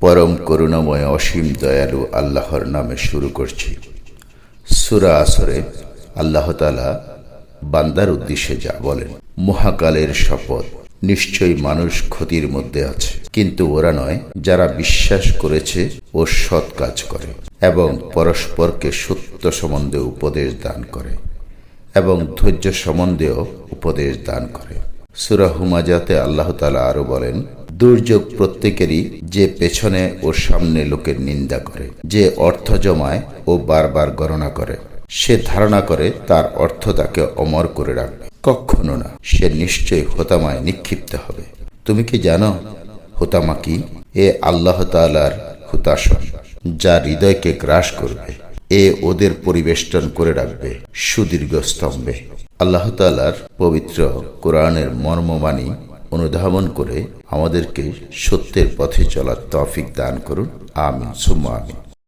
পরম করুণাময় অসীম দয়ালু আল্লাহর নামে শুরু করছি। সূরা আসরে আল্লাহ তাআলা বান্দার উদ্দেশ্যে যা বলেন, মহাকালের শপথ, নিশ্চয়ই মানুষ ক্ষতির মধ্যে আছে, কিন্তু ওরা নয় যারা বিশ্বাস করেছে ও সৎ কাজ করে এবং পরস্পরকে সত্য সম্বন্ধে উপদেশ দান করে এবং ধৈর্য সম্বন্ধেও উপদেশ দান করে। সূরা হুমাজাতে আল্লাহ তাআলা আরো বলেন, দুর্যোগ প্রত্যেকেরই যে পেছনে ও সামনে লোকের নিন্দা করে, যে অর্থ জমায় ও বারবার গণনা করে, সে ধারণা করে তার অর্থ তাকে অমর করে রাখবে, কখনো না, সে নিশ্চয়ই হোতামায় নিক্ষিপ্ত হবে। তুমি কি জানো হোতামা কি? এ আল্লাহ তাআলার হুতাশন, যা হৃদয়কে গ্রাস করবে, এ ওদের পরিবেষ্টন করে রাখবে সুদীর্ঘ স্তম্ভে। আল্লাহ তাআলার পবিত্র কোরআনের মর্মবাণী অনুধাবন করে আমাদেরকে সত্যের পথে চলার তৌফিক দান করুন। আমিন সুম্মা আমিন।